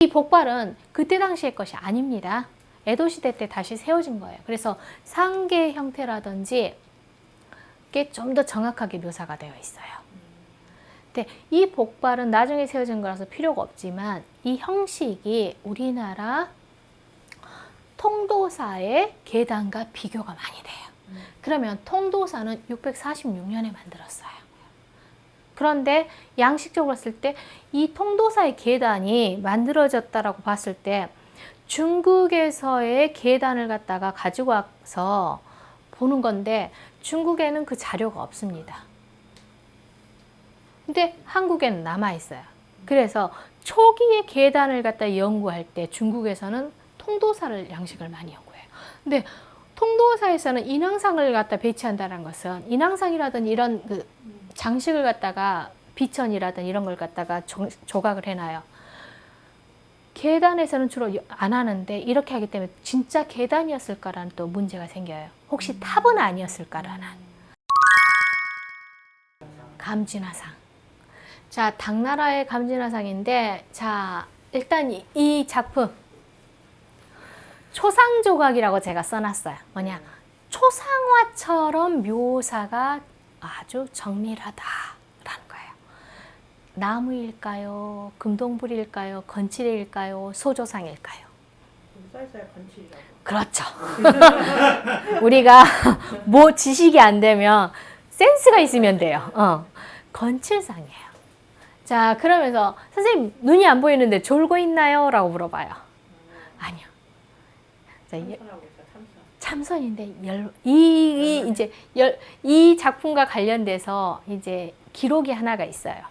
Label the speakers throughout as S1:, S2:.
S1: 이 복발은 그때 당시의 것이 아닙니다. 에도 시대 때 다시 세워진 거예요. 그래서 상계 형태라든지 게 좀 더 정확하게 묘사가 되어 있어요. 근데 이 복발은 나중에 세워진 거라서 필요가 없지만 이 형식이 우리나라 통도사의 계단과 비교가 많이 돼요. 그러면 통도사는 646년에 만들었어요. 그런데 양식적으로 봤을 때 이 통도사의 계단이 만들어졌다라고 봤을 때 중국에서의 계단을 갖다가 가지고 와서 보는 건데 중국에는 그 자료가 없습니다. 근데 한국에는 남아 있어요. 그래서 초기의 계단을 갖다 연구할 때 중국에서는 통도사를 양식을 많이 연구해요. 근데 통도사에서는 인왕상을 갖다 배치한다는 것은 인왕상이라든 이런 그 장식을 갖다가 비천이라든 이런 걸 갖다가 조각을 해놔요. 계단에서는 주로 안 하는데 이렇게 하기 때문에 진짜 계단이었을까라는 또 문제가 생겨요. 혹시 탑은 아니었을까라는. 감진화상. 자, 당나라의 감진화상인데, 자, 일단 이 작품 초상조각이라고 제가 써놨어요. 뭐냐, 초상화처럼 묘사가 아주 정밀하다라는 거예요. 나무일까요? 금동불일까요? 건칠일까요? 소조상일까요?
S2: 쌀쌀 건칠이라고.
S1: 그렇죠. 우리가 뭐 지식이 안 되면 센스가 있으면 돼요. 건칠상이에요. 자, 그러면서 선생님 눈이 안 보이는데 졸고 있나요? 라고 물어봐요. 아니요. 자, 참선인데 이 작품과 관련돼서 이제 기록이 하나가 있어요.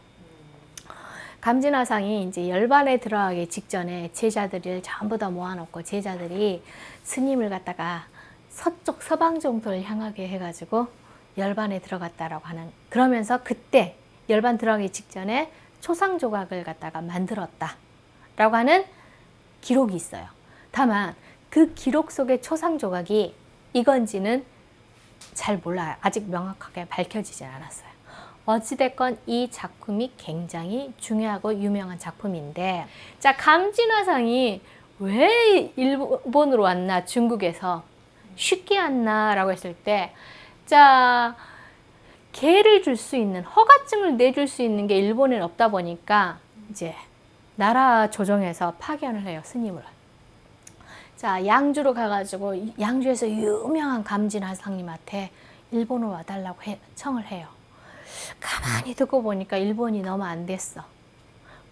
S1: 감진화상이 이제 열반에 들어가기 직전에 제자들을 전부 다 모아놓고 제자들이 스님을 갖다가 서쪽 서방 정도를 향하게 해가지고 열반에 들어갔다라고 하는, 그러면서 그때 열반 들어가기 직전에 초상 조각을 갖다가 만들었다라고 하는 기록이 있어요. 다만 그 기록 속의 초상 조각이 이건지는 잘 몰라요. 아직 명확하게 밝혀지지 않았어요. 어찌됐건 이 작품이 굉장히 중요하고 유명한 작품인데, 자, 감진화상이 왜 일본으로 왔나, 중국에서 쉽게 왔나 라고 했을 때, 자, 개를 줄 수 있는, 허가증을 내줄 수 있는 게 일본에는 없다 보니까 이제 나라 조정에서 파견을 해요, 스님을. 자, 양주로 가가지고 양주에서 유명한 감진화상님한테 일본으로 와달라고 청을 해요. 가만히 듣고 보니까 일본이 너무 안 됐어.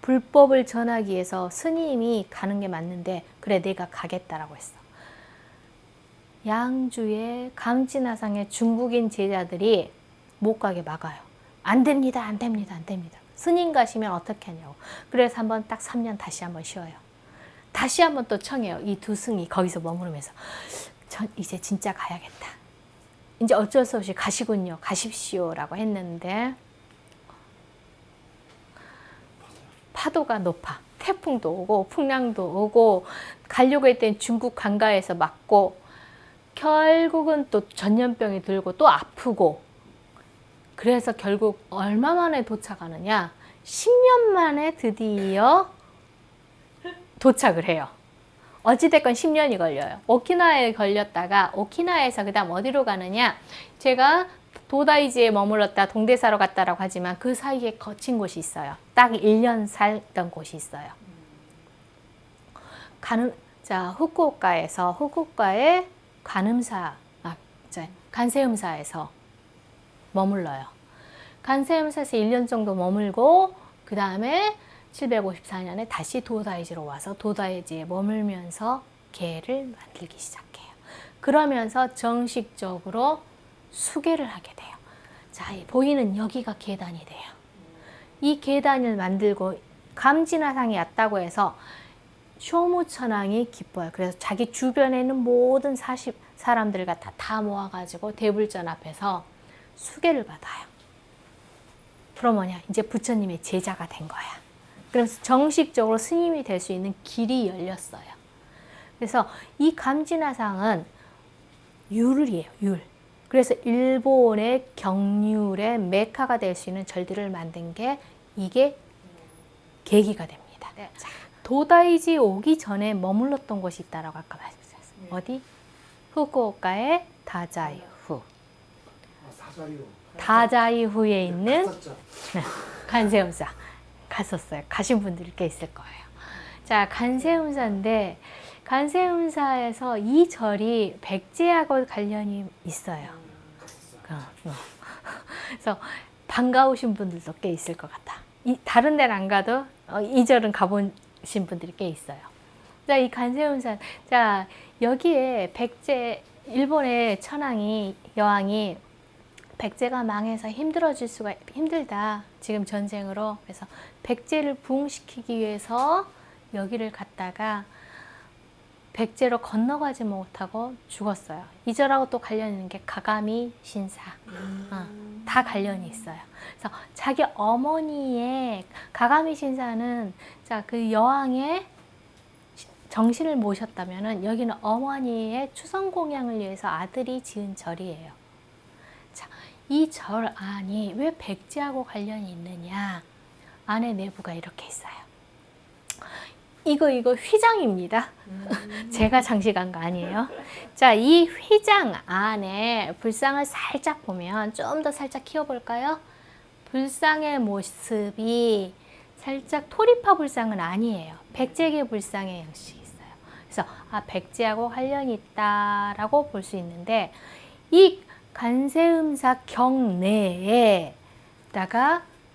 S1: 불법을 전하기 위해서 스님이 가는 게 맞는데, 그래 내가 가겠다라고 했어. 양주의 감진화상의 중국인 제자들이 못 가게 막아요. 안 됩니다, 안 됩니다, 안 됩니다. 스님 가시면 어떻게 하냐고. 그래서 한번 딱 3년 다시 한번 쉬어요. 다시 한번 또 청해요. 이 두 승이 거기서 머무르면서 전 이제 진짜 가야겠다. 이제 어쩔 수 없이 가시군요. 가십시오라고 했는데 파도가 높아. 태풍도 오고 풍랑도 오고 가려고 했더니 중국 강가에서 맞고 결국은 또 전염병이 들고 또 아프고, 그래서 결국 얼마 만에 도착하느냐, 10년 만에 드디어 도착을 해요. 어찌됐건 10년이 걸려요. 오키나와에 걸렸다가 오키나와에서 그 다음 어디로 가느냐, 제가 도다이지에 머물렀다 동대사로 갔다라고 하지만 그 사이에 거친 곳이 있어요. 딱 1년 살던 곳이 있어요. 후쿠오카의 간세음사에서 머물러요. 간세음사에서 1년 정도 머물고 그 다음에 754년에 다시 도다이지로 와서 도다이지에 머물면서 계를 만들기 시작해요. 그러면서 정식적으로 수계를 하게 돼요. 자, 보이는 여기가 계단이 돼요. 이 계단을 만들고 감진화상이 왔다고 해서 쇼무천왕이 기뻐요. 그래서 자기 주변에 있는 모든 사람들 다 모아가지고 대불전 앞에서 수계를 받아요. 그럼 뭐냐, 이제 부처님의 제자가 된 거야. 그래서 정식적으로 스님이 될 수 있는 길이 열렸어요. 그래서 이 감진화상은 율이에요, 율. 그래서 일본의 경률의 메카가 될 수 있는 절들을 만든 게 이게 계기가 됩니다. 자, 도다이지 오기 전에 머물렀던 곳이 있다라고 아까 말씀드렸어요.
S2: 네.
S1: 어디? 후쿠오카의 다자이후.
S3: 사자유.
S1: 다자이후에 있는
S3: 갔었죠.
S1: 간세음사 갔었어요. 가신 분들이 꽤 있을 거예요. 자, 간세음사인데 간세음사에서 이 절이 백제하고 관련이 있어요.
S3: 갔었어요.
S1: 그래서 반가우신 분들도 꽤 있을 것 같아. 다른 데는 안 가도 이 절은 가보신 분들이 꽤 있어요. 자, 이 간세음산. 자, 여기에 백제, 일본의 여왕이 백제가 망해서 힘들다. 지금 전쟁으로. 그래서 백제를 부흥시키기 위해서 여기를 갔다가 백제로 건너가지 못하고 죽었어요. 이 절하고 또 관련 있는 게 가가미 신사. 다 관련이 있어요. 그래서 자기 어머니의 가가미 신사는 자, 그 여왕의 정신을 모셨다면은 여기는 어머니의 추선 공양을 위해서 아들이 지은 절이에요. 자, 이 절 안이 왜 백제하고 관련이 있느냐? 안에 내부가 이렇게 있어요. 이거 휘장입니다. 제가 장식한 거 아니에요. 자, 이 휘장 안에 불상을 살짝 보면 좀 더 살짝 키워볼까요? 불상의 모습이 살짝 토리파 불상은 아니에요. 백제계 불상의 형식이 있어요. 그래서 백제하고 관련이 있다라고 볼 수 있는데 이 간세음사 경내에다가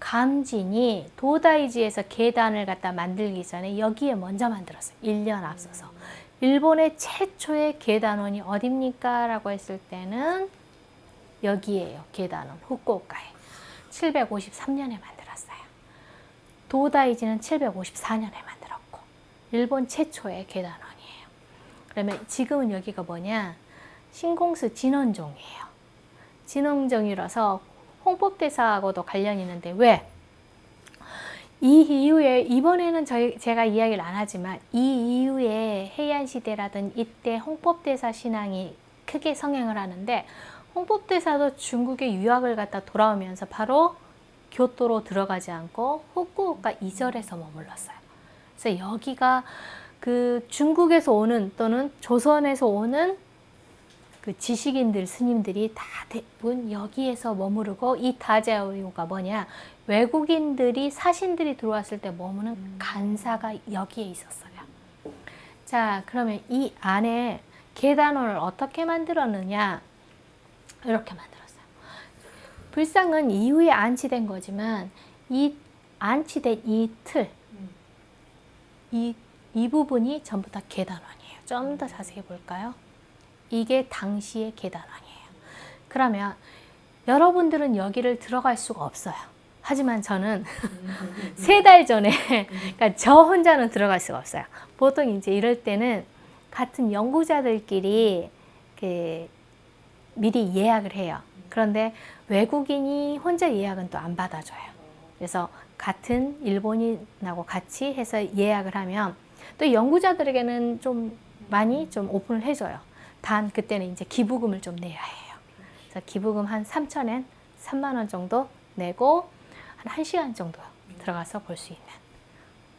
S1: 감진이 도다이지에서 계단을 갖다 만들기 전에 여기에 먼저 만들었어요. 1년 앞서서. 일본의 최초의 계단원이 어딥니까? 라고 했을 때는 여기에요. 계단원. 후쿠오카에. 753년에 만들었어요. 도다이지는 754년에 만들었고 일본 최초의 계단원이에요. 그러면 지금은 여기가 뭐냐? 신공수 진원종이에요. 진원종이라서 홍법대사하고도 관련이 있는데 왜? 이 이후에 이번에는 제가 이야기를 안 하지만 이 이후에 해안시대라든 이때 홍법대사 신앙이 크게 성행을 하는데 홍법대사도 중국의 유학을 갔다 돌아오면서 바로 교토로 들어가지 않고 후쿠오카 이절에서 머물렀어요. 그래서 여기가 그 중국에서 오는 또는 조선에서 오는 그 지식인들, 스님들이 다 대부분 여기에서 머무르고 이 다자이후가 뭐냐? 외국인들이, 사신들이 들어왔을 때 머무는 간사가 여기에 있었어요. 자, 그러면 이 안에 계단원을 어떻게 만들었느냐? 이렇게 만들었어요. 불상은 이후에 안치된 거지만 이 안치된 이 틀, 이 부분이 전부 다 계단원이에요. 좀 더 자세히 볼까요? 이게 당시의 계단원이에요. 그러면 여러분들은 여기를 들어갈 수가 없어요. 하지만 저는 3달 전에, 그러니까 저 혼자는 들어갈 수가 없어요. 보통 이제 이럴 때는 같은 연구자들끼리 미리 예약을 해요. 그런데 외국인이 혼자 예약은 또 안 받아줘요. 그래서 같은 일본인하고 같이 해서 예약을 하면 또 연구자들에게는 좀 많이 좀 오픈을 해줘요. 단 그때는 이제 기부금을 좀 내야 해요. 그래서 기부금 한 3,000엔, 3만 원 정도 내고 한 1시간 정도 들어가서 볼 수 있는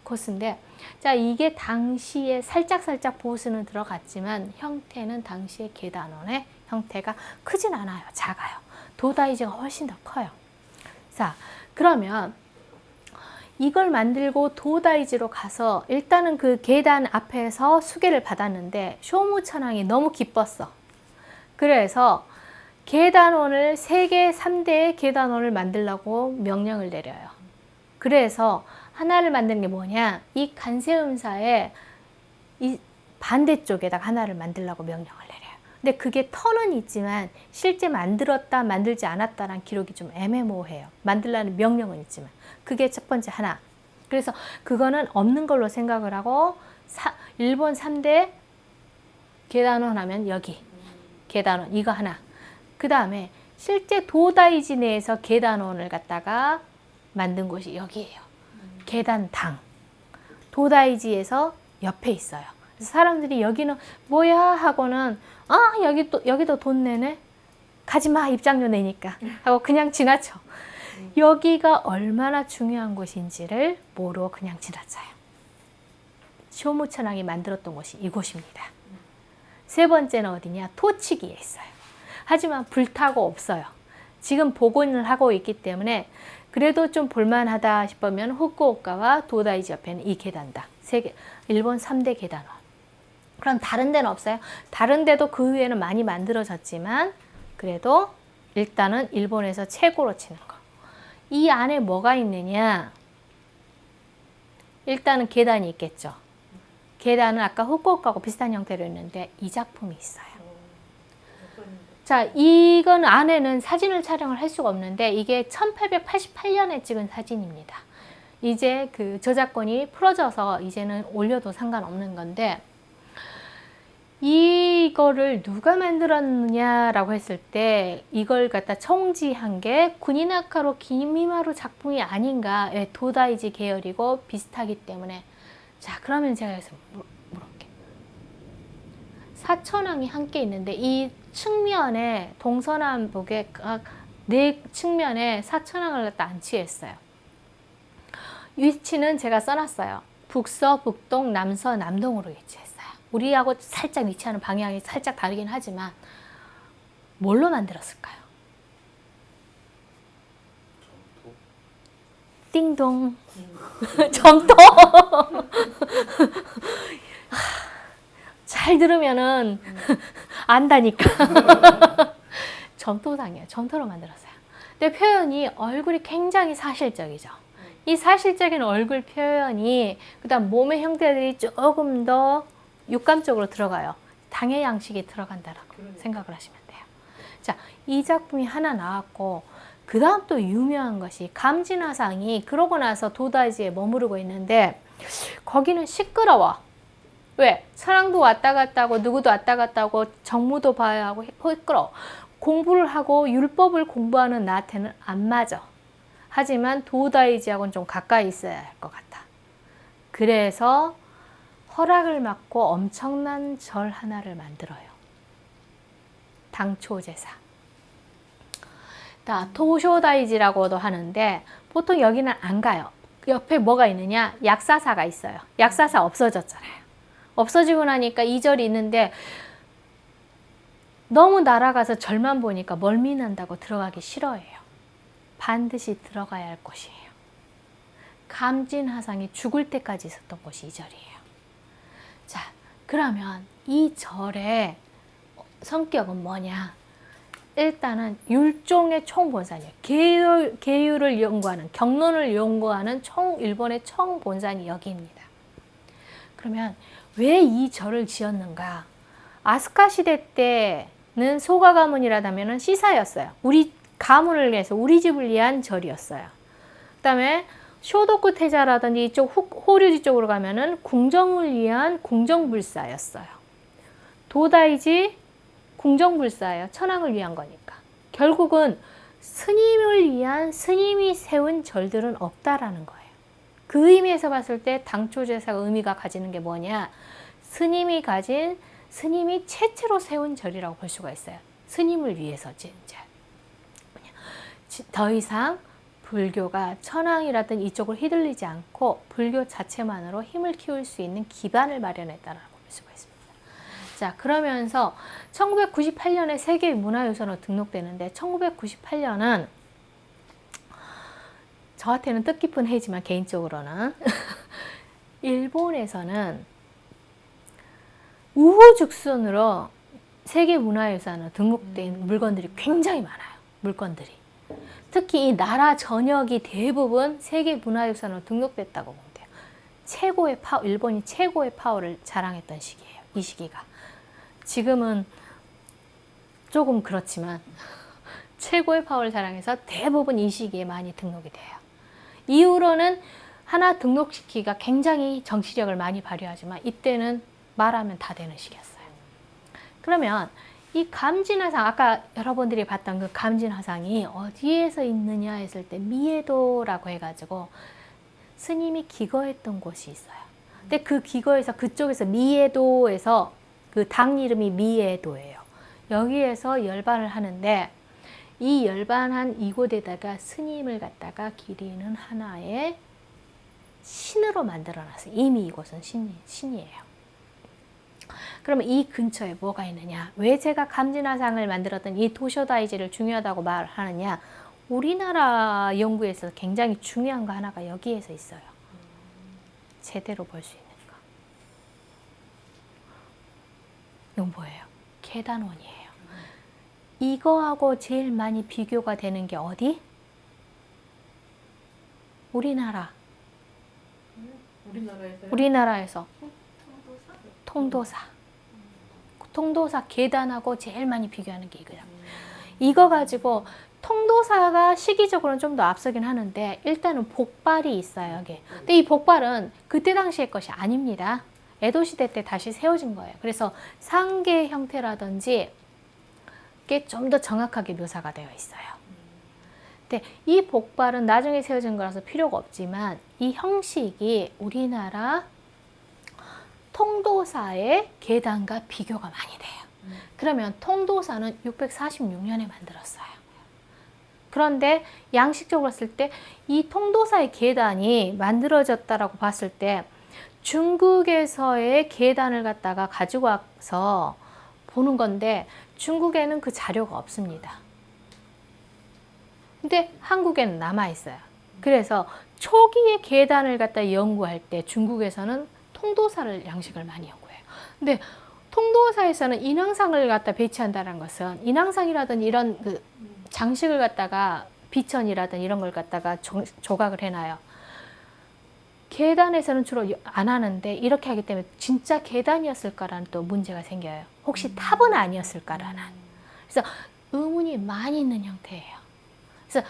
S1: 코스인데, 자, 이게 당시에 살짝 보수는 들어갔지만 형태는 당시의 계단원의 형태가 크진 않아요. 작아요. 도다이지가 훨씬 더 커요. 자, 그러면 이걸 만들고 도다이지로 가서 일단은 그 계단 앞에서 수계를 받았는데 쇼무천왕이 너무 기뻤어. 그래서 계단원을 3개, 3대의 계단원을 만들라고 명령을 내려요. 그래서 하나를 만드는 게 뭐냐? 이 간세음사의 이 반대쪽에다가 하나를 만들라고 명령을 내려요. 근데 그게 터는 있지만 실제 만들었다, 만들지 않았다라는 기록이 좀 애매모호해요. 만들라는 명령은 있지만. 그게 첫 번째 하나. 그래서 그거는 없는 걸로 생각을 하고 일본 3대 계단원 하면 여기 계단원 이거 하나. 그 다음에 실제 도다이지 내에서 계단원을 갖다가 만든 곳이 여기예요. 계단당. 도다이지에서 옆에 있어요. 그래서 사람들이 여기는 뭐야 하고는 여기도 돈 내네? 가지마 입장료 내니까 하고 그냥 지나쳐. 여기가 얼마나 중요한 곳인지를 모르고 그냥 지나쳐요. 쇼무천왕이 만들었던 곳이 이곳입니다. 세 번째는 어디냐? 토치기에 있어요. 하지만 불타고 없어요. 지금 복원을 하고 있기 때문에 그래도 좀 볼만하다 싶으면 후쿠오카와 도다이지 옆에는 이 계단다. 일본 3대 계단원. 그럼 다른 데는 없어요? 다른 데도 그 위에는 많이 만들어졌지만 그래도 일단은 일본에서 최고로 치는 거. 이 안에 뭐가 있느냐? 일단은 계단이 있겠죠. 계단은 아까 후쿠오카하고 비슷한 형태로 있는데 이 작품이 있어요. 자, 이건 안에는 사진을 촬영을 할 수가 없는데 이게 1888년에 찍은 사진입니다. 이제 그 저작권이 풀어져서 이제는 올려도 상관없는 건데 이거를 누가 만들었느냐라고 했을 때 이걸 갖다 청지한 게 구니나카로 기미마루 작품이 아닌가. 예, 도다이지 계열이고 비슷하기 때문에. 자, 그러면 제가 여기서 물어볼게요. 사천왕이 함께 있는데 이 측면에 동서남북의 각 네 측면에 사천왕을 갖다 안치했어요. 위치는 제가 써놨어요. 북서, 북동, 남서, 남동으로 위치했어요. 우리하고 살짝 위치하는 방향이 살짝 다르긴 하지만 뭘로 만들었을까요? 띵동. 점토. 잘 들으면은 안다니까. 점토상이에요. 점토로 만들었어요. 근데 표현이 얼굴이 굉장히 사실적이죠. 이 사실적인 얼굴 표현이 그다음 몸의 형태들이 조금 더 육감적으로 들어가요. 당의 양식이 들어간다라고 생각을 하시면 돼요. 자, 이 작품이 하나 나왔고 그 다음 또 유명한 것이 감진화상이 그러고 나서 도다이지에 머무르고 있는데 거기는 시끄러워. 왜? 사랑도 왔다 갔다 하고 누구도 왔다 갔다 하고 정무도 봐야 하고 시끄러워. 공부를 하고 율법을 공부하는 나한테는 안 맞아. 하지만 도다이지하고는 좀 가까이 있어야 할 것 같아. 그래서 허락을 받고 엄청난 절 하나를 만들어요. 당초제사. 도쇼다이지라고도 하는데 보통 여기는 안 가요. 옆에 뭐가 있느냐? 약사사가 있어요. 약사사 없어졌잖아요. 없어지고 나니까 이 절이 있는데 너무 날아가서 절만 보니까 멀미난다고 들어가기 싫어해요. 반드시 들어가야 할 곳이에요. 감진화상이 죽을 때까지 있었던 곳이 이 절이에요. 자, 그러면 이 절의 성격은 뭐냐? 일단은 율종의 총본산이에요. 계율을 연구하는, 경론을 연구하는 일본의 총본산이 여기입니다. 그러면 왜 이 절을 지었는가? 아스카 시대 때는 소가 가문이라다면 시사였어요. 우리 가문을 위해서 우리 집을 위한 절이었어요. 그 다음에 쇼도쿠 태자라든지 이쪽 호류지 쪽으로 가면은 궁정을 위한 궁정불사였어요. 도다이지 궁정불사예요. 천황을 위한 거니까. 결국은 스님을 위한 스님이 세운 절들은 없다라는 거예요. 그 의미에서 봤을 때 당초제사가 의미가 가지는 게 뭐냐? 스님이 최초로 세운 절이라고 볼 수가 있어요. 스님을 위해서 지은 절. 더 이상 불교가 천황이라든 이쪽으로 휘둘리지 않고 불교 자체만으로 힘을 키울 수 있는 기반을 마련했다라고 볼 수가 있습니다. 자, 그러면서 1998년에 세계 문화유산으로 등록되는데 1998년은 저한테는 뜻깊은 해지만 개인적으로는 일본에서는 우후죽순으로 세계 문화유산으로 등록된 물건들이 굉장히 많아요. 물건들이. 특히 이 나라 전역이 대부분 세계 문화유산으로 등록됐다고 보면 돼요. 일본이 최고의 파워를 자랑했던 시기예요. 이 시기가. 지금은 조금 그렇지만 최고의 파워를 자랑해서 대부분 이 시기에 많이 등록이 돼요. 이후로는 하나 등록시키기가 굉장히 정치력을 많이 발휘하지만 이때는 말하면 다 되는 시기였어요. 그러면 이 감진화상, 아까 여러분들이 봤던 그 감진화상이 어디에서 있느냐 했을 때 미에도라고 해가지고 스님이 기거했던 곳이 있어요. 근데 그 기거에서 그쪽에서 미에도에서 그 당 이름이 미에도예요. 여기에서 열반을 하는데 이 열반한 이곳에다가 스님을 갖다가 기리는 하나의 신으로 만들어놨어요. 이미 이곳은 신이에요. 그러면 이 근처에 뭐가 있느냐? 왜 제가 감진화상을 만들었던 이 도쇼다이지를 중요하다고 말하느냐? 우리나라 연구에서 굉장히 중요한 거 하나가 여기에서 있어요. 제대로 볼 수 있는 거. 이건 뭐예요? 계단원이에요. 이거하고 제일 많이 비교가 되는 게 어디? 우리나라.
S2: 우리나라에서요?
S1: 우리나라에서 통도사 계단하고 제일 많이 비교하는 게 이거야. 이거 가지고 통도사가 시기적으로는 좀 더 앞서긴 하는데 일단은 복발이 있어요, 여기. 근데 이 복발은 그때 당시의 것이 아닙니다. 에도 시대 때 다시 세워진 거예요. 그래서 상계 형태라든지 게 좀 더 정확하게 묘사가 되어 있어요. 근데 이 복발은 나중에 세워진 거라서 필요가 없지만 이 형식이 우리나라 통도사의 계단과 비교가 많이 돼요. 그러면 통도사는 646년에 만들었어요. 그런데 양식적으로 봤을 때 이 통도사의 계단이 만들어졌다라고 봤을 때 중국에서의 계단을 갖다가 가지고 와서 보는 건데 중국에는 그 자료가 없습니다. 근데 한국에는 남아 있어요. 그래서 초기의 계단을 갖다 연구할 때 중국에서는 통도사를 양식을 많이 연구해요. 근데 통도사에서는 인왕상을 갖다 배치한다는 것은 인왕상이라든 이런 그 장식을 갖다가 비천이라든 이런 걸 갖다가 조각을 해놔요. 계단에서는 주로 안 하는데 이렇게 하기 때문에 진짜 계단이었을까라는 또 문제가 생겨요. 혹시 탑은 아니었을까라는. 그래서 의문이 많이 있는 형태예요. 그래서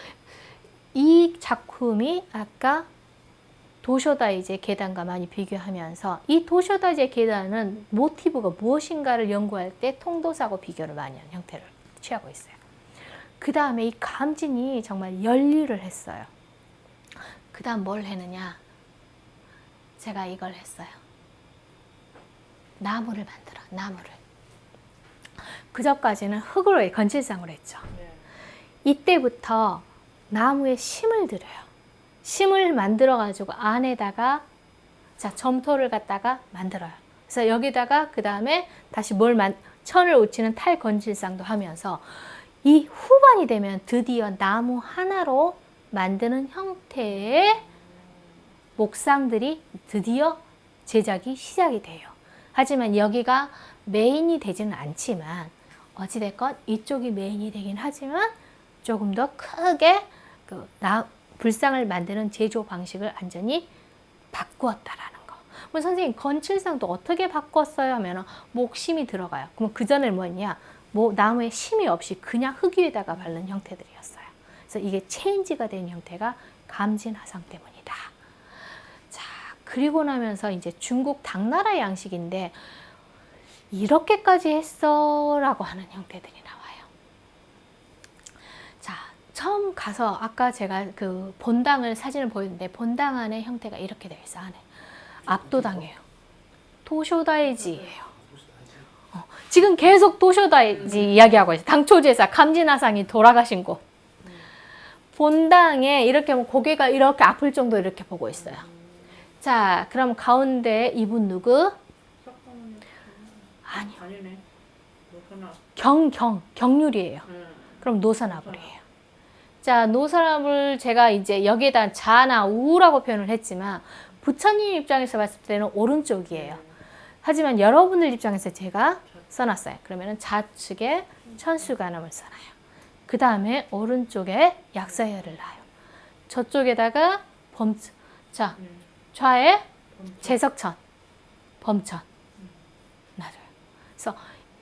S1: 이 작품이 아까 도쇼다이제 계단과 많이 비교하면서 이 도쇼다이제 계단은 모티브가 무엇인가를 연구할 때 통도사하고 비교를 많이 한 형태를 취하고 있어요. 그 다음에 이 감진이 정말 열일을 했어요. 그 다음 뭘 했느냐? 제가 이걸 했어요. 나무를 만들어, 나무를. 그전까지는 흙으로 건질상으로 했죠.
S2: 네.
S1: 이때부터 나무에 심을 들여요. 심을 만들어 가지고 안에다가 자 점토를 갖다가 만들어요. 그래서 여기다가 그 다음에 다시 천을 웃치는 탈 건질상도 하면서 이 후반이 되면 드디어 나무 하나로 만드는 형태의 목상들이 드디어 제작이 시작이 돼요. 하지만 여기가 메인이 되지는 않지만 어찌됐건 이쪽이 메인이 되긴 하지만 조금 더 크게 불상을 만드는 제조 방식을 완전히 바꾸었다라는 거. 그럼 선생님 건칠상도 어떻게 바꿨어요? 하면 목심이 들어가요. 그럼 그 전에 뭐였냐? 나무에 심이 없이 그냥 흙 위에다가 바른 형태들이었어요. 그래서 이게 체인지가 된 형태가 감진화상 때문이다. 자, 그리고 나면서 이제 중국 당나라 양식인데 이렇게까지 했어? 라고 하는 형태들이 나와요. 자, 처음 가서 아까 제가 그 본당을 사진을 보였는데 본당 안에 형태가 이렇게 되어 있어. 안에 압도당이에요. 도쇼다이지예요. 지금 계속 도쇼다이지 이야기하고 있어요. 당초제사 감진화상이 돌아가신 곳. 본당에 이렇게 고개가 이렇게 아플 정도 이렇게 보고 있어요. 자, 그럼 가운데 이분 누구? 아니요.
S2: 아니네. 노선아.
S1: 경률이에요. 그럼 노선아불이에요. 자, 노선아불 제가 이제 여기에다 자나 우라고 표현을 했지만 부처님 입장에서 봤을 때는 오른쪽이에요. 하지만 여러분들 입장에서 제가 써놨어요. 그러면은 좌측에 천수관음을 써놔요. 그 다음에 오른쪽에 약사열을 놔요. 저쪽에다가 자, 좌에 제석천, 범천 놔줘요. 그래서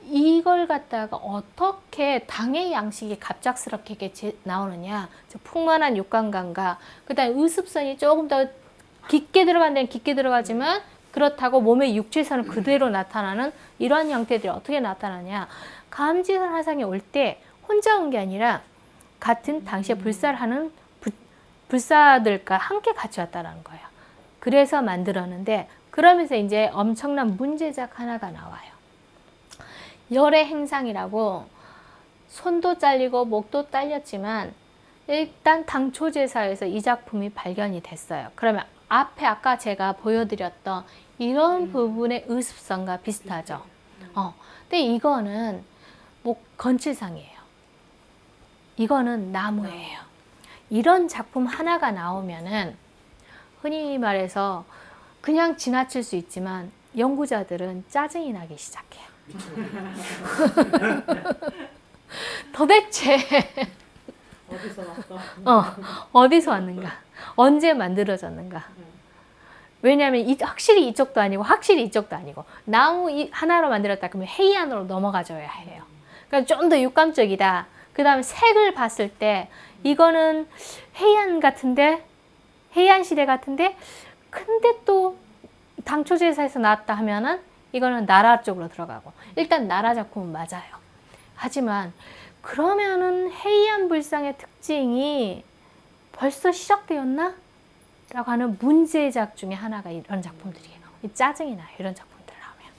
S1: 이걸 갖다가 어떻게 당의 양식이 갑작스럽게 나오느냐. 풍만한 육관관과 그 다음에 의습선이 조금 더 깊게 들어간 데는 깊게 들어가지만 그렇다고 몸의 육체선은 그대로 나타나는 이러한 형태들이 어떻게 나타나냐. 감진화상이 올 때 혼자 온 게 아니라 같은 당시에 불사를 하는 불사들과 함께 같이 왔다는 거예요. 그래서 만들었는데 그러면서 이제 엄청난 문제작 하나가 나와요. 열의 행상이라고 손도 잘리고 목도 잘렸지만 일단 당초제사에서 이 작품이 발견이 됐어요. 그러면 앞에 아까 제가 보여드렸던 이런 부분의 의습선과 비슷하죠. 근데 이거는 뭐 건칠상이에요. 이거는 나무예요. 이런 작품 하나가 나오면은 흔히 말해서 그냥 지나칠 수 있지만 연구자들은 짜증이 나기 시작해요. 도대체
S2: 어디서 왔어?
S1: 어디서 왔는가? 언제 만들어졌는가? 왜냐하면 확실히 이쪽도 아니고 확실히 이쪽도 아니고 나무 하나로 만들었다 그러면 해이안으로 넘어가줘야 해요. 그러니까 좀 더 육감적이다. 그 다음에 색을 봤을 때 이거는 해이안 같은데 해이안 시대 같은데 근데 또 당초제사에서 나왔다 하면은 이거는 나라 쪽으로 들어가고 일단 나라 작품은 맞아요. 하지만 그러면은 해이안 불상의 특징이 벌써 시작되었나? 라고 하는 문제작 중에 하나가 이런 작품들이에요. 짜증이 나요. 이런 작품들 나오면.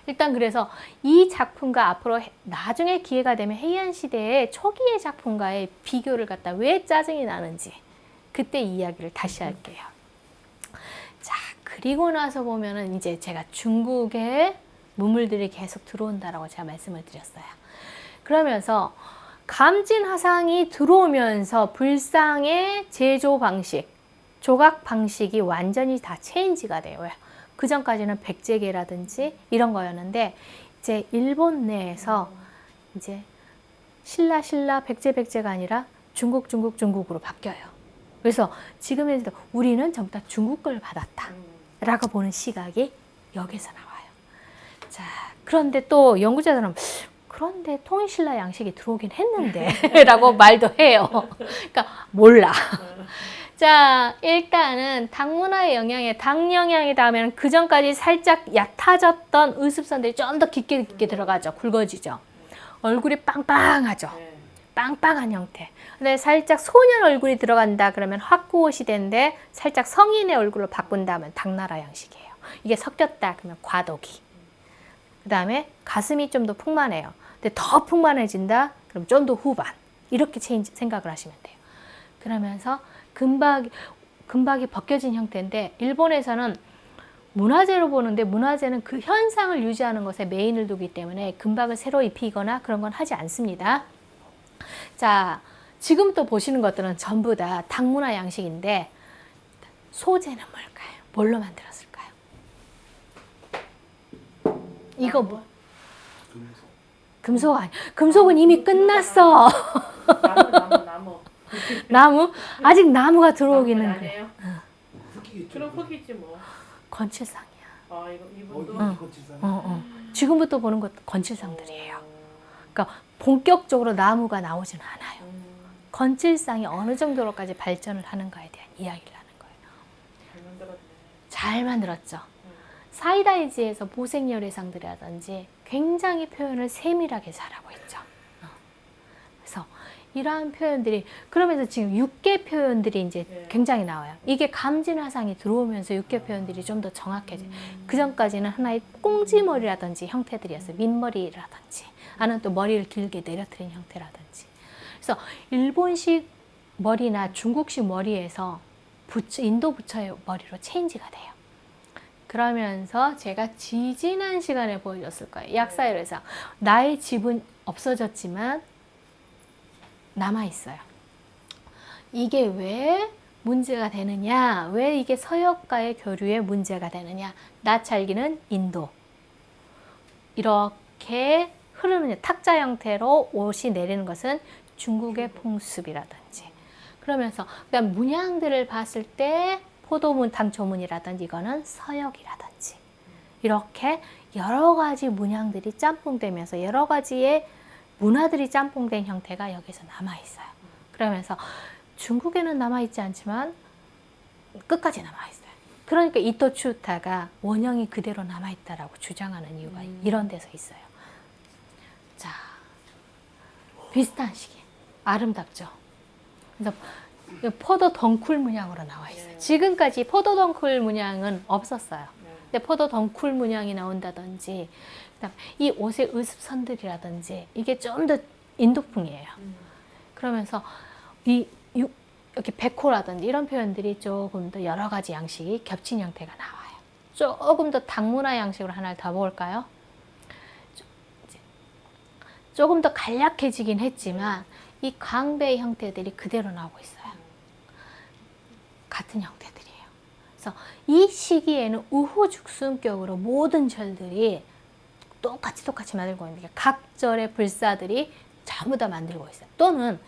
S1: 일단 그래서 이 작품과 앞으로 나중에 기회가 되면 해이안 시대의 초기의 작품과의 비교를 갖다 왜 짜증이 나는지 그때 이야기를 다시 할게요. 자, 그리고 나서 보면은 이제 제가 중국의 문물들이 계속 들어온다라고 제가 말씀을 드렸어요. 그러면서 감진화상이 들어오면서 불상의 제조 방식, 조각 방식이 완전히 다 체인지가 돼요. 그 전까지는 백제계라든지 이런 거였는데 이제 일본 내에서 이제 신라 백제가 아니라 중국으로 바뀌어요. 그래서 지금에서 우리는 전부 다 중국 걸 받았다라고 보는 시각이 여기서 나와요. 자, 그런데 또 연구자들은 그런데 통일신라 양식이 들어오긴 했는데 라고 말도 해요. 그러니까 몰라. 자, 일단은 당문화의 영향에 당 영향이 닿으면 그 전까지 살짝 얕아졌던 의습선들이 좀 더 깊게 들어가죠. 굵어지죠. 얼굴이 빵빵하죠. 빵빵한 형태. 근데 살짝 소년 얼굴이 들어간다 그러면 확고호 시대인데 살짝 성인의 얼굴로 바꾼다면 당나라 양식이에요. 이게 섞였다 그러면 과도기. 그 다음에 가슴이 좀 더 풍만해요. 근데 더 풍만해진다 그럼 좀 더 후반. 이렇게 생각을 하시면 돼요. 그러면서 금박이 벗겨진 형태인데 일본에서는 문화재로 보는데 문화재는 그 현상을 유지하는 것에 메인을 두기 때문에 금박을 새로 입히거나 그런 건 하지 않습니다. 자, 지금 또 보시는 것들은 전부 다 당문화 양식인데 소재는 뭘까요? 뭘로 만들었을까요? 이거 뭐? 금속 아니? 금속은 이미 끝났어.
S2: 나무.
S1: 나무? 아직 나무가 들어오기는 그래.
S2: 아니에요? 그럼 흙이지 뭐.
S1: 건칠상이야.
S2: 아 이분도.
S1: 지금부터 보는 것도 건칠상들이에요. 그러니까 본격적으로 나무가 나오지는 않아요. 건칠상이 어느 정도로까지 발전을 하는가에 대한 이야기를 하는 거예요.
S2: 잘 만들었네.
S1: 잘 만들었죠. 사이다이지에서 보색열애상들이라든지 굉장히 표현을 세밀하게 잘하고 있죠. 그래서 이러한 표현들이 그러면서 지금 육계 표현들이 이제 굉장히 나와요. 이게 감진화상이 들어오면서 육계 표현들이 좀 더 정확해져요. 그 전까지는 하나의 꽁지머리라든지 형태들이었어요. 민머리라든지 아니면 또 머리를 길게 내려뜨린 형태라든지. 그래서 일본식 머리나 중국식 머리에서 인도 부처의 머리로 체인지가 돼요. 그러면서 제가 지지난 시간에 보여줬을 거예요. 약사열에서 나의 집은 없어졌지만 남아있어요. 이게 왜 문제가 되느냐? 왜 이게 서역과의 교류에 문제가 되느냐? 나찰기는 인도. 이렇게 흐르는 탁자 형태로 옷이 내리는 것은 중국의 풍습이라든지. 그러면서 그다음 문양들을 봤을 때 포도문, 당초문이라든지 이거는 서역이라든지 이렇게 여러 가지 문양들이 짬뽕되면서 여러 가지의 문화들이 짬뽕된 형태가 여기서 남아있어요. 그러면서 중국에는 남아있지 않지만 끝까지 남아있어요. 그러니까 이토 추타가 원형이 그대로 남아있다라고 주장하는 이유가 이런 데서 있어요. 자, 비슷한 시기. 아름답죠? 그래서 포도 덩쿨 문양으로 나와 있어요. 지금까지 포도 덩쿨 문양은 없었어요. 근데 포도 덩쿨 문양이 나온다든지 이 옷의 의습선들이라든지 이게 좀 더 인도풍이에요. 그러면서 이 이렇게 백호라든지 이런 표현들이 조금 더 여러 가지 양식이 겹친 형태가 나와요. 조금 더 당문화 양식으로 하나를 더 볼까요? 조금 더 간략해지긴 했지만 이 광배의 형태들이 그대로 나오고 있어요. 같은 형태들이에요. 그래서 이 시기에는 우후죽순격으로 모든 절들이 똑같이 만들고 있는 게 각 절의 불사들이 전부 다 만들고 있어요. 또는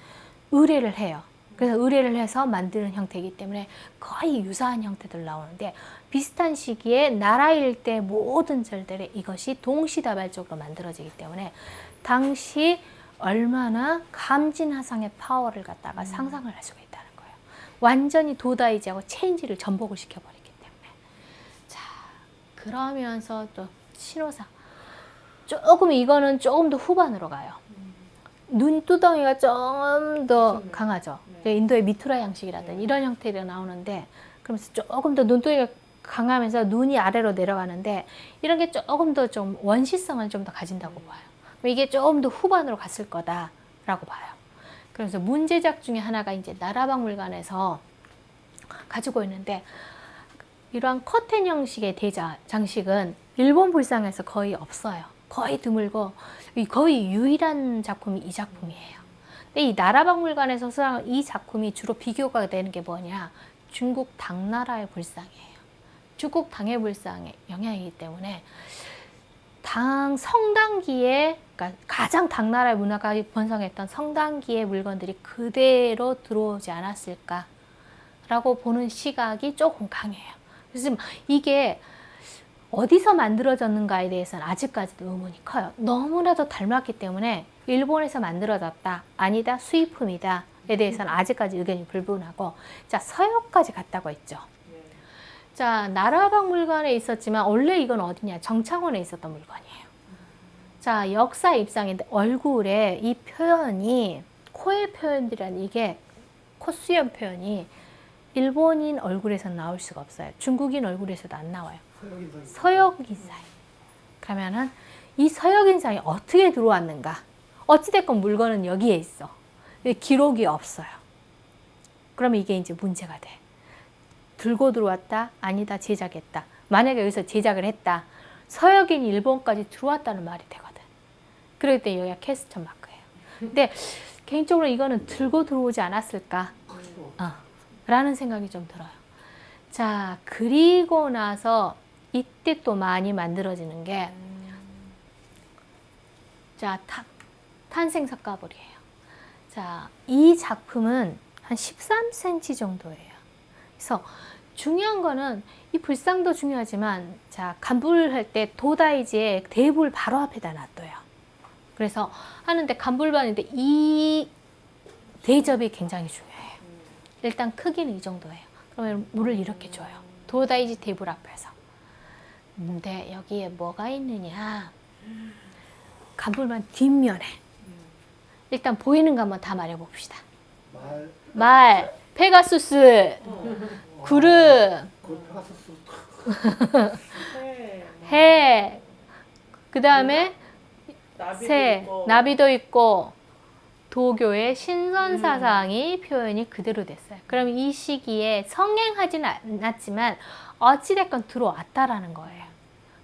S1: 의뢰를 해요. 그래서 의뢰를 해서 만드는 형태이기 때문에 거의 유사한 형태들 나오는데 비슷한 시기에 나라일 때 모든 절들에 이것이 동시다발적으로 만들어지기 때문에 당시 얼마나 감진하상의 파워를 갖다가 상상을 할 수가 있다는 거예요. 완전히 도다이지하고 체인지를 전복을 시켜버리기 때문에. 자, 그러면서 또 신호상. 조금 이거는 조금 더 후반으로 가요. 눈두덩이가 좀 더 강하죠. 인도의 미투라 양식이라든지 이런 형태로 나오는데 그러면서 조금 더 눈두덩이가 강하면서 눈이 아래로 내려가는데 이런 게 조금 더 좀 원시성을 좀 더 가진다고 봐요. 이게 조금 더 후반으로 갔을 거다라고 봐요. 그래서 문제작 중에 하나가 이제 나라박물관에서 가지고 있는데 이러한 커튼 형식의 장식은 일본 불상에서 거의 없어요. 거의 드물고 거의 유일한 작품이 이 작품이에요. 근데 이 나라박물관에서 수상한 이 작품이 주로 비교가 되는 게 뭐냐? 중국 당나라의 불상이에요. 중국 당의 불상의 영향이기 때문에 성당기에 그러니까 가장 당나라의 문화가 번성했던 성당기의 물건들이 그대로 들어오지 않았을까라고 보는 시각이 조금 강해요. 그래서 이게 어디서 만들어졌는가에 대해서는 아직까지도 의문이 커요. 너무나도 닮았기 때문에 일본에서 만들어졌다, 아니다, 수입품이다에 대해서는 아직까지 의견이 불분하고 자, 서역까지 갔다고 했죠. 자, 나라박물관에 있었지만 원래 이건 어디냐? 정창원에 있었던 물건이에요. 자, 역사 입상인데 얼굴에 이 표현이 코의 표현들이란 이게 콧수염 표현이 일본인 얼굴에서 나올 수가 없어요. 중국인 얼굴에서도 안 나와요. 서역인사이. 그러면은 이 서역인상이 어떻게 들어왔는가? 어찌됐건 물건은 여기에 있어. 기록이 없어요. 그러면 이게 이제 문제가 돼. 들고 들어왔다? 아니다, 제작했다. 만약에 여기서 제작을 했다. 서역인이 일본까지 들어왔다는 말이 되거든. 그럴 때 여기가 퀘스천 마크예요. 근데 개인적으로 이거는 들고 들어오지 않았을까? 라는 생각이 좀 들어요. 자, 그리고 나서 이때 또 많이 만들어지는 게 자, 탄생석가불이에요. 자, 이 작품은 한 13cm 정도예요. 그래서 중요한 거는 이 불상도 중요하지만 자, 간불할 때 도다이지에 대불 바로 앞에다 놔둬요. 그래서 하는데 간불반인데 이 대접이 굉장히 중요해요. 일단 크기는 이 정도예요. 그러면 물을 이렇게 줘요. 도다이지 대불 앞에서. 근데 여기에 뭐가 있느냐? 간불반 뒷면에 일단 보이는 거 한번 다 말해봅시다. 말, 페가수스, 구름, 해, 그 다음에 새, 나비도 있고 도교의 신선사상이 표현이 그대로 됐어요. 그럼 이 시기에 성행하지는 않았지만 어찌됐건 들어왔다라는 거예요.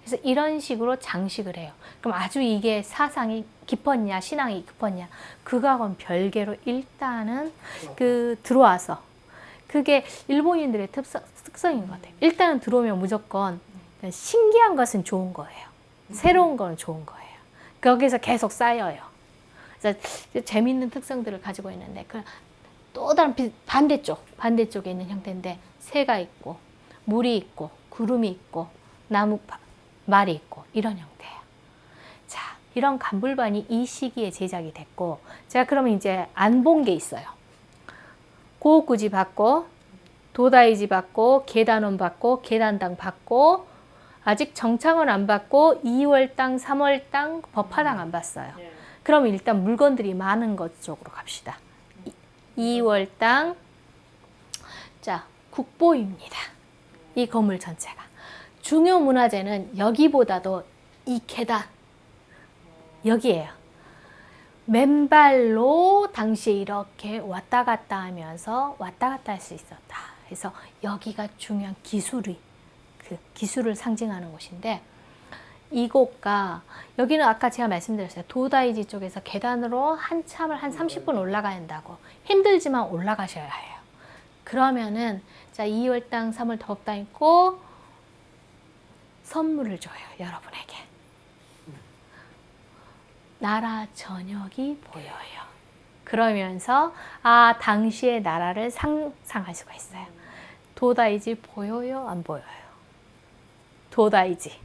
S1: 그래서 이런 식으로 장식을 해요. 그럼 아주 이게 사상이 깊었냐, 신앙이 깊었냐, 그거하고는 별개로 일단은 들어와서 그게 일본인들의 특성인 것 같아요. 일단은 들어오면 무조건 신기한 것은 좋은 거예요. 새로운 건 좋은 거예요. 거기서 계속 쌓여요. 그래서 재미있는 특성들을 가지고 있는데 또 다른 반대쪽에 있는 형태인데 새가 있고 물이 있고 구름이 있고 나무 말이 있고 이런 형태예요. 자, 이런 간불반이 이 시기에 제작이 됐고 제가 그러면 이제 안 본 게 있어요. 고옥구지 받고 도다이지 받고 계단원 받고 계단당 받고 아직 정창원 안 받고 2월당 3월당 법화당 안 봤어요. 그럼 일단 물건들이 많은 것 쪽으로 갑시다. 2월당 자, 국보입니다. 이 건물 전체가. 중요 문화재는 여기보다도 이 계단 여기에요. 맨발로 당시에 이렇게 왔다 갔다 하면서 왔다 갔다 할 수 있었다. 그래서 여기가 중요한 기술이 그 기술을 상징하는 곳인데 이곳과 여기는 아까 제가 말씀드렸어요. 도다이지 쪽에서 계단으로 한참을 한 30분 올라가야 한다고. 힘들지만 올라가셔야 해요. 그러면은 자 2월 땅 3월 더없다 있고 선물을 줘요. 여러분에게. 나라 전역이 보여요. 그러면서 아 당시의 나라를 상상할 수가 있어요. 도다이지 보여요? 안 보여요? 도다이지.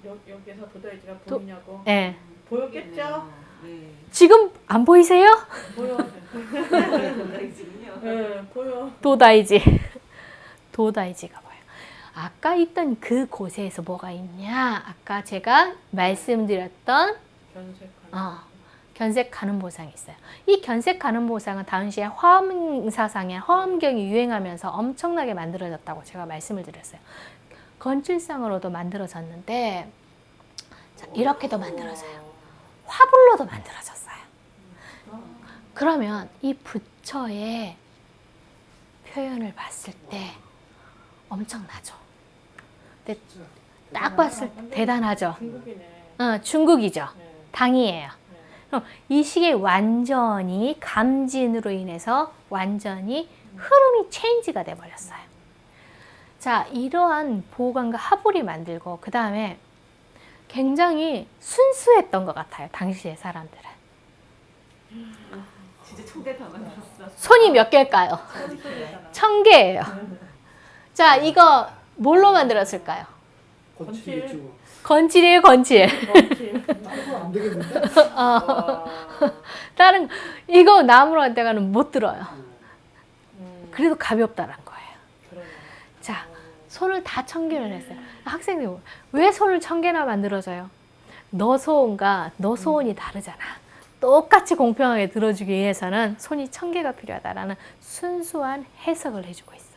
S2: 여기서 도다이지가 보이냐고.
S1: 네.
S2: 보였겠죠?
S4: 네.
S1: 지금 안 보이세요?
S2: 보여.
S4: 도다이지군요.
S2: 네, 보여.
S1: 도다이지. 도다이지가 보여요. 아까 있던 그 곳에서 뭐가 있냐? 아까 제가 말씀드렸던 견색 가는 보상이 있어요. 이 견색 가는 보상은 당시에 화엄사상에 화엄경이 유행하면서 엄청나게 만들어졌다고 제가 말씀을 드렸어요. 건칠상으로도 만들어졌는데 자, 이렇게도 만들어져요. 화불로도 만들어졌어요. 그러면 이 부처의 표현을 봤을 때 엄청나죠. 근데 딱 봤을 때 대단하죠.
S2: 중국이네.
S1: 중국이죠.
S2: 네.
S1: 당이에요.
S2: 네.
S1: 그럼 이 시기에 완전히 감진으로 인해서 완전히 흐름이 체인지가 돼버렸어요. 자, 이러한 보관과 화불이 만들고 그 다음에 굉장히 순수했던 것 같아요. 당시의 사람들은.
S4: 진짜 총대 다 만들었어.
S1: 손이 몇 개일까요? 1000개예요. 자, 이거 뭘로 만들었을까요?
S3: 건칠이죠.
S1: 건질이에요, 건질.
S3: 따로 안 되겠는데?
S1: 다른 이거 나무로 할 때가는 못 들어요. 그래도 가볍다는 거예요. 자, 손을 다 1000개를 했어요. 학생들이 왜 손을 1000개나 만들어줘요? 너 소원과 너 소원이 다르잖아. 똑같이 공평하게 들어주기 위해서는 손이 1000개가 필요하다라는 순수한 해석을 해주고 있어요.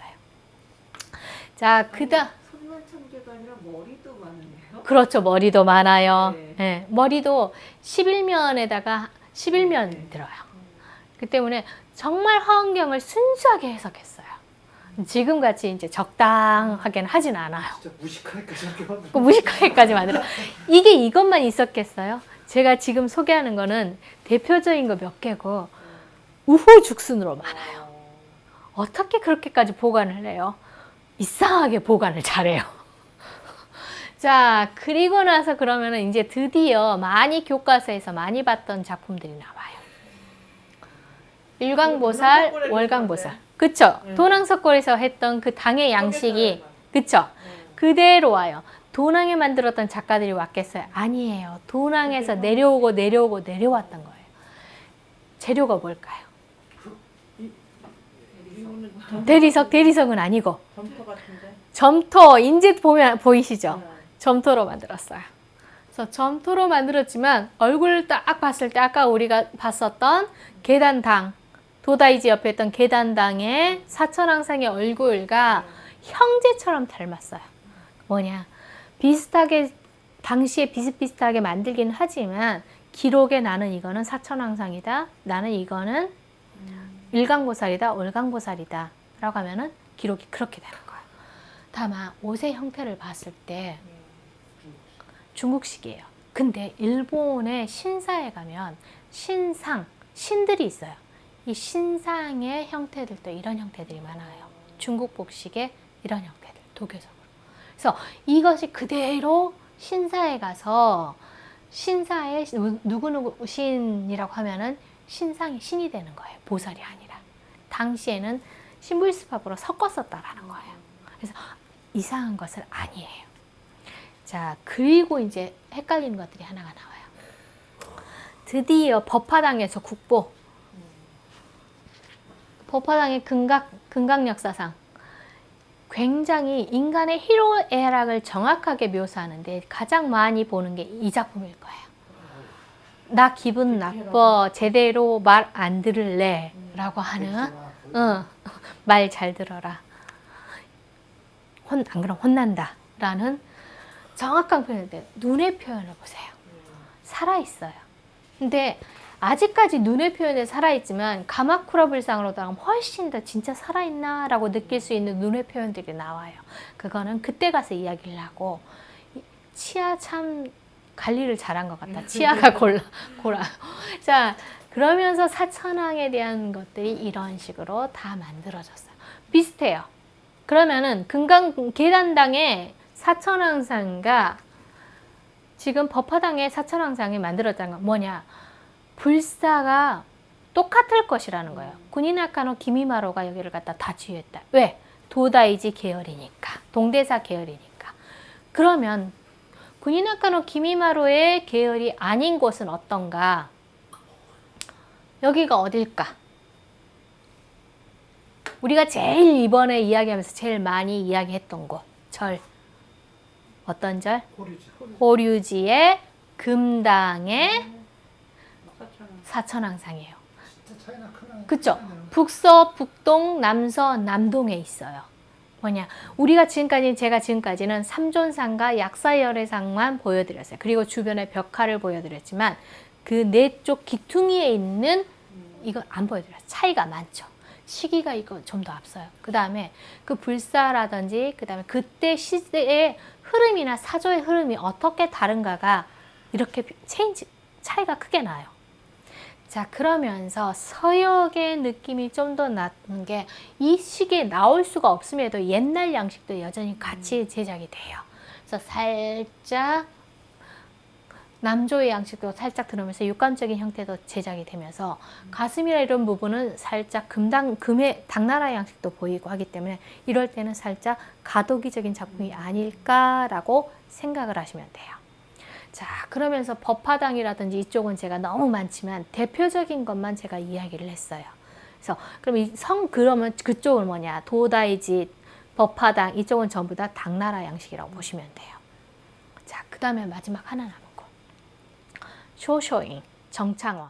S1: 자, 그다음
S4: 손만 1000개가 아니라 머리도 많은데요?
S1: 그렇죠. 머리도 많아요.
S4: 네.
S1: 네, 머리도 11면에다가 11면 들어요. 그 때문에 정말 화엄경을 순수하게 해석했어요. 지금같이 이제 적당하게는 하진 않아요.
S3: 진짜 무식하게까지 이렇게 만들어.
S1: 그 무식하게까지 만들어. 이게 이것만 있었겠어요? 제가 지금 소개하는 거는 대표적인 거 몇 개고 우후죽순으로 많아요. 어떻게 그렇게까지 보관을 해요? 이상하게 보관을 잘해요. 자, 그리고 나서 그러면은 이제 드디어 많이 교과서에서 많이 봤던 작품들이 나와요. 일광보살, 월광보살. 그쵸? 도낭석골에서 했던 그 당의 양식이, 그쵸? 그대로 와요. 도낭에 만들었던 작가들이 왔겠어요? 아니에요. 도낭에서 내려오고 내려왔던 거예요. 재료가 뭘까요? 대리석은 아니고
S2: 점토 같은데.
S1: 점토, 이제 보면 보이시죠? 점토로 만들었어요. 그래서 점토로 만들었지만 얼굴을 딱 봤을 때 아까 우리가 봤었던 계단당, 도다이지 옆에 있던 계단당의 사천왕상의 얼굴과 형제처럼 닮았어요. 뭐냐? 비슷하게 당시에 비슷비슷하게 만들긴 하지만 기록에 나는 이거는 사천왕상이다. 나는 이거는 일광보살이다. 월광보살이다. 라고 하면은 기록이 그렇게 되는 거예요. 다만 옷의 형태를 봤을 때 중국식이에요. 근데 일본의 신사에 가면 신상, 신들이 있어요. 이 신상의 형태들도 이런 형태들이 많아요. 중국 복식의 이런 형태들, 도교적으로. 그래서 이것이 그대로 신사에 가서 신사의 누구누구 신이라고 하면은 신상이 신이 되는 거예요. 보살이 아니라. 당시에는 신불스팝으로 섞었었다라는 거예요. 그래서 이상한 것은 아니에요. 자, 그리고 이제 헷갈리는 것들이 하나가 나와요. 드디어 법화당에서 국보. 법화당의 금강 역사상. 굉장히 인간의 희로애락을 정확하게 묘사하는데 가장 많이 보는 게 이 작품일 거예요. 나 기분 나빠, 제대로 말 안 들을래 라고 하는 말 잘 들어라. 안 그럼 혼난다 라는 정확한 표현인데 눈의 표현을 보세요. 살아있어요. 근데 아직까지 눈의 표현에 살아있지만 가마쿠라 불상으로 당하면 훨씬 더 진짜 살아있나 라고 느낄 수 있는 눈의 표현들이 나와요. 그거는 그때 가서 이야기를 하고 치아 참 관리를 잘한 것 같다. 치아가 골라. 자, 그러면서 사천왕에 대한 것들이 이런 식으로 다 만들어졌어요. 비슷해요. 그러면은 금강 계단당에 사천왕상과 지금 법화당에 사천왕상이 만들어졌다는 건 뭐냐? 불사가 똑같을 것이라는 거예요. 군인아카노 기미마로가 여기를 갖다 다 지휘했다. 왜? 도다이지 계열이니까. 동대사 계열이니까. 그러면 군인아카노 기미마로의 계열이 아닌 곳은 어떤가? 여기가 어딜까? 우리가 제일 이번에 이야기하면서 제일 많이 이야기했던 곳. 절. 어떤 절?
S3: 호류지.
S1: 호류지의 금당의
S2: 사천왕.
S1: 사천왕상이에요.
S3: 진짜 차이나 크네.
S1: 그쵸? 북서, 북동, 남서, 남동에 있어요. 뭐냐? 제가 지금까지는 삼존상과 약사열애상만 보여드렸어요. 그리고 주변에 벽화를 보여드렸지만 그 네 쪽 기퉁이에 있는 이건 안 보여드렸어요. 차이가 많죠. 시기가 이거 좀 더 앞서요. 그 다음에 그 불사라든지 그 다음에 그때 시대의 흐름이나 사조의 흐름이 어떻게 다른가가 이렇게 차이가 크게 나요. 자, 그러면서 서역의 느낌이 좀 더 나는 게 이 시기에 나올 수가 없음에도 옛날 양식도 여전히 같이 제작이 돼요. 그래서 살짝 남조의 양식도 살짝 들으면서 육감적인 형태도 제작이 되면서 가슴이나 이런 부분은 살짝 금의 당나라 양식도 보이고 하기 때문에 이럴 때는 살짝 가도기적인 작품이 아닐까라고 생각을 하시면 돼요. 자, 그러면서 법화당이라든지 이쪽은 제가 너무 많지만 대표적인 것만 제가 이야기를 했어요. 그래서 그럼 그러면 그쪽은 뭐냐? 도다이지, 법화당 이쪽은 전부 다 당나라 양식이라고 보시면 돼요. 자, 그 다음에 마지막 하나 남은 거. 쇼쇼잉, 정창원.